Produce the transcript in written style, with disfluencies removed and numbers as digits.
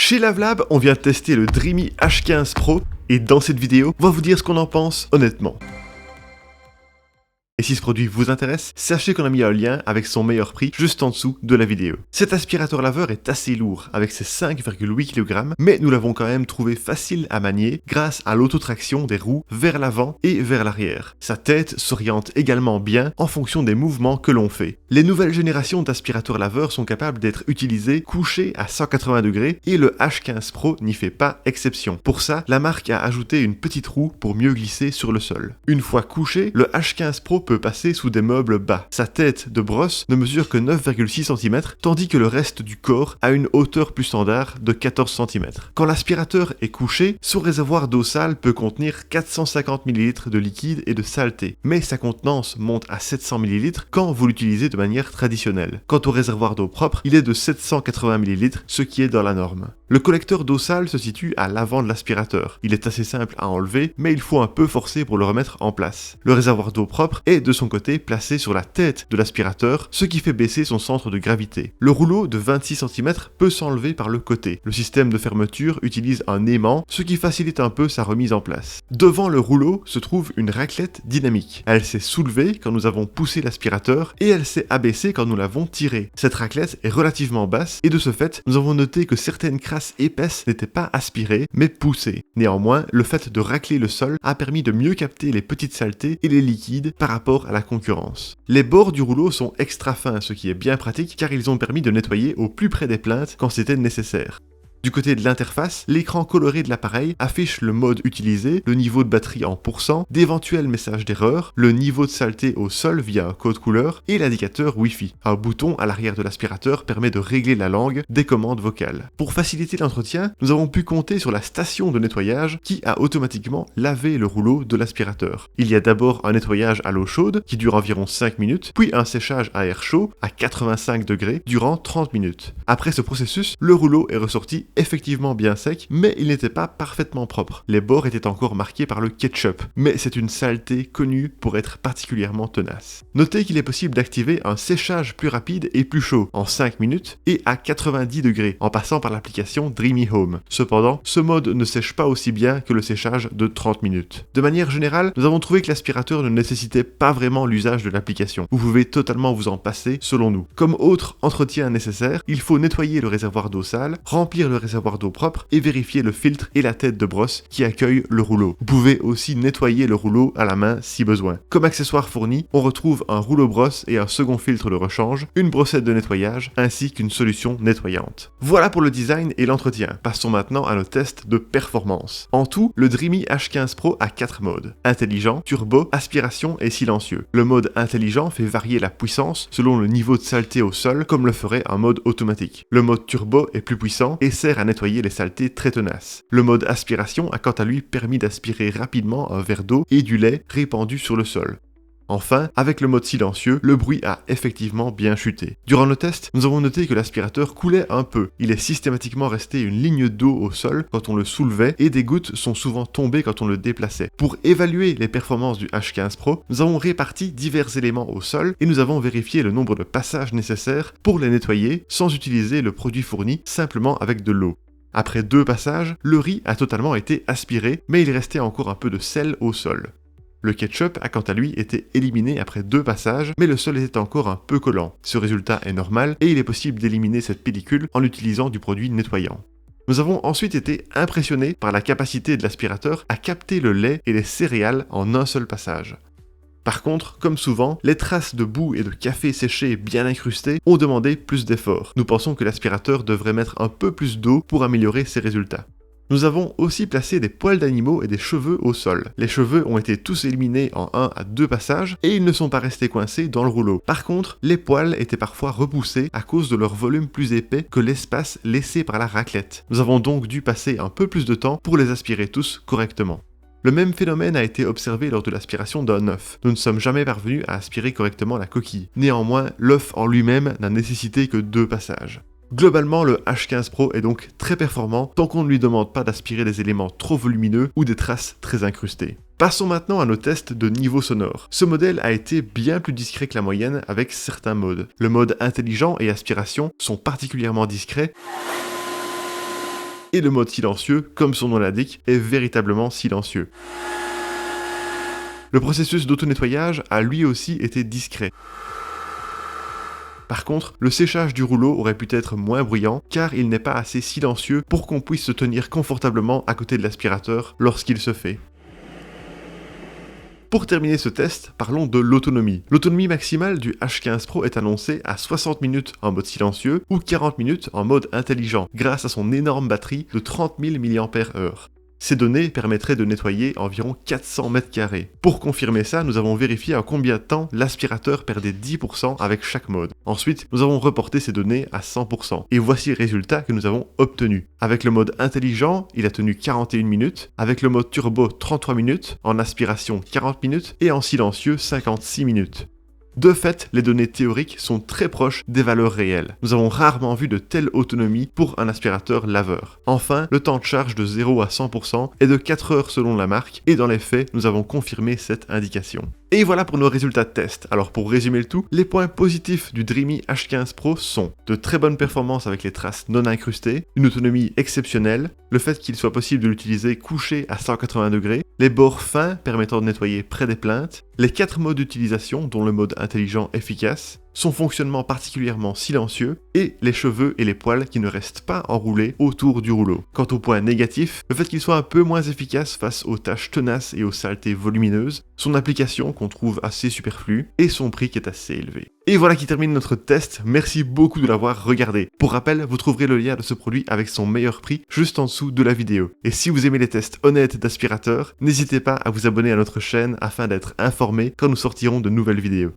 Chez Lavalab, on vient de tester le Dreamy H15 Pro et dans cette vidéo, on va vous dire ce qu'on en pense honnêtement. Et si ce produit vous intéresse, sachez qu'on a mis un lien avec son meilleur prix juste en dessous de la vidéo. Cet aspirateur laveur est assez lourd, avec ses 5,8 kg, mais nous l'avons quand même trouvé facile à manier grâce à l'autotraction des roues vers l'avant et vers l'arrière. Sa tête s'oriente également bien en fonction des mouvements que l'on fait. Les nouvelles générations d'aspirateurs laveurs sont capables d'être utilisées couchées à 180 degrés et le H15 Pro n'y fait pas exception. Pour ça, la marque a ajouté une petite roue pour mieux glisser sur le sol. Une fois couché, le H15 Pro peut passer sous des meubles bas. Sa tête de brosse ne mesure que 9,6 cm, tandis que le reste du corps a une hauteur plus standard de 14 cm. Quand l'aspirateur est couché, son réservoir d'eau sale peut contenir 450 ml de liquide et de saleté, mais sa contenance monte à 700 ml quand vous l'utilisez de manière traditionnelle. Quant au réservoir d'eau propre, il est de 780 ml, ce qui est dans la norme. Le collecteur d'eau sale se situe à l'avant de l'aspirateur. Il est assez simple à enlever, mais il faut un peu forcer pour le remettre en place. Le réservoir d'eau propre est de son côté placé sur la tête de l'aspirateur, ce qui fait baisser son centre de gravité. Le rouleau de 26 cm peut s'enlever par le côté. Le système de fermeture utilise un aimant, ce qui facilite un peu sa remise en place. Devant le rouleau se trouve une raclette dynamique. Elle s'est soulevée quand nous avons poussé l'aspirateur et elle s'est abaissée quand nous l'avons tiré. Cette raclette est relativement basse et de ce fait, nous avons noté que certaines crasses épaisses n'étaient pas aspirées, mais poussées. Néanmoins, le fait de racler le sol a permis de mieux capter les petites saletés et les liquides par rapport à la concurrence. Les bords du rouleau sont extra fins, ce qui est bien pratique car ils ont permis de nettoyer au plus près des plaintes quand c'était nécessaire. Du côté de l'interface, l'écran coloré de l'appareil affiche le mode utilisé, le niveau de batterie en pourcent, d'éventuels messages d'erreur, le niveau de saleté au sol via un code couleur et l'indicateur Wi-Fi. Un bouton à l'arrière de l'aspirateur permet de régler la langue des commandes vocales. Pour faciliter l'entretien, nous avons pu compter sur la station de nettoyage qui a automatiquement lavé le rouleau de l'aspirateur. Il y a d'abord un nettoyage à l'eau chaude qui dure environ 5 minutes, puis un séchage à air chaud à 85 degrés durant 30 minutes. Après ce processus, le rouleau est ressorti effectivement bien sec, mais il n'était pas parfaitement propre. Les bords étaient encore marqués par le ketchup, mais c'est une saleté connue pour être particulièrement tenace. Notez qu'il est possible d'activer un séchage plus rapide et plus chaud, en 5 minutes, et à 90 degrés, en passant par l'application Dreamy Home. Cependant, ce mode ne sèche pas aussi bien que le séchage de 30 minutes. De manière générale, nous avons trouvé que l'aspirateur ne nécessitait pas vraiment l'usage de l'application. Vous pouvez totalement vous en passer, selon nous. Comme autre entretien nécessaire, il faut nettoyer le réservoir d'eau sale, remplir le réservoir d'eau propre et vérifier le filtre et la tête de brosse qui accueillent le rouleau. Vous pouvez aussi nettoyer le rouleau à la main si besoin. Comme accessoire fourni, on retrouve un rouleau brosse et un second filtre de rechange, une brossette de nettoyage ainsi qu'une solution nettoyante. Voilà pour le design et l'entretien. Passons maintenant à nos tests de performance. En tout, le Dreamy H15 Pro a 4 modes: intelligent, turbo, aspiration et silencieux. Le mode intelligent fait varier la puissance selon le niveau de saleté au sol comme le ferait un mode automatique. Le mode turbo est plus puissant et sert à nettoyer les saletés très tenaces. Le mode aspiration a quant à lui permis d'aspirer rapidement un verre d'eau et du lait répandu sur le sol. Enfin, avec le mode silencieux, le bruit a effectivement bien chuté. Durant le test, nous avons noté que l'aspirateur coulait un peu. Il est systématiquement resté une ligne d'eau au sol quand on le soulevait et des gouttes sont souvent tombées quand on le déplaçait. Pour évaluer les performances du H15 Pro, nous avons réparti divers éléments au sol et nous avons vérifié le nombre de passages nécessaires pour les nettoyer sans utiliser le produit fourni, simplement avec de l'eau. Après 2 passages, le riz a totalement été aspiré, mais il restait encore un peu de sel au sol. Le ketchup a quant à lui été éliminé après 2 passages, mais le sol était encore un peu collant. Ce résultat est normal et il est possible d'éliminer cette pellicule en utilisant du produit nettoyant. Nous avons ensuite été impressionnés par la capacité de l'aspirateur à capter le lait et les céréales en un seul passage. Par contre, comme souvent, les traces de boue et de café séché bien incrustés ont demandé plus d'efforts. Nous pensons que l'aspirateur devrait mettre un peu plus d'eau pour améliorer ses résultats. Nous avons aussi placé des poils d'animaux et des cheveux au sol. Les cheveux ont été tous éliminés en 1 à 2 passages et ils ne sont pas restés coincés dans le rouleau. Par contre, les poils étaient parfois repoussés à cause de leur volume plus épais que l'espace laissé par la raclette. Nous avons donc dû passer un peu plus de temps pour les aspirer tous correctement. Le même phénomène a été observé lors de l'aspiration d'un œuf. Nous ne sommes jamais parvenus à aspirer correctement la coquille. Néanmoins, l'œuf en lui-même n'a nécessité que 2 passages. Globalement, le H15 Pro est donc très performant tant qu'on ne lui demande pas d'aspirer des éléments trop volumineux ou des traces très incrustées. Passons maintenant à nos tests de niveau sonore. Ce modèle a été bien plus discret que la moyenne avec certains modes. Le mode intelligent et aspiration sont particulièrement discrets, Et le mode silencieux, comme son nom l'indique, est véritablement silencieux. Le processus d'auto-nettoyage a lui aussi été discret. Par contre, le séchage du rouleau aurait pu être moins bruyant car il n'est pas assez silencieux pour qu'on puisse se tenir confortablement à côté de l'aspirateur lorsqu'il se fait. Pour terminer ce test, parlons de l'autonomie. L'autonomie maximale du H15 Pro est annoncée à 60 minutes en mode silencieux ou 40 minutes en mode intelligent grâce à son énorme batterie de 30 000 mAh. Ces données permettraient de nettoyer environ 400 mètres carrés. Pour confirmer ça, nous avons vérifié en combien de temps l'aspirateur perdait 10% avec chaque mode. Ensuite, nous avons reporté ces données à 100%. Et voici le résultat que nous avons obtenu. Avec le mode intelligent, il a tenu 41 minutes. Avec le mode turbo, 33 minutes. En aspiration, 40 minutes. Et en silencieux, 56 minutes. De fait, les données théoriques sont très proches des valeurs réelles. Nous avons rarement vu de telle autonomie pour un aspirateur laveur. Enfin, le temps de charge de 0 à 100% est de 4 heures selon la marque, et dans les faits, nous avons confirmé cette indication. Et voilà pour nos résultats de test. Alors pour résumer le tout, les points positifs du Dreamy H15 Pro sont de très bonnes performances avec les traces non incrustées, une autonomie exceptionnelle, le fait qu'il soit possible de l'utiliser couché à 180 degrés, les bords fins permettant de nettoyer près des plaintes, les 4 modes d'utilisation dont le mode intelligent efficace, son fonctionnement particulièrement silencieux et les cheveux et les poils qui ne restent pas enroulés autour du rouleau. Quant au point négatif, le fait qu'il soit un peu moins efficace face aux tâches tenaces et aux saletés volumineuses, son application qu'on trouve assez superflue et son prix qui est assez élevé. Et voilà qui termine notre test, merci beaucoup de l'avoir regardé. Pour rappel, vous trouverez le lien de ce produit avec son meilleur prix juste en dessous de la vidéo. Et si vous aimez les tests honnêtes d'aspirateurs, n'hésitez pas à vous abonner à notre chaîne afin d'être informé quand nous sortirons de nouvelles vidéos.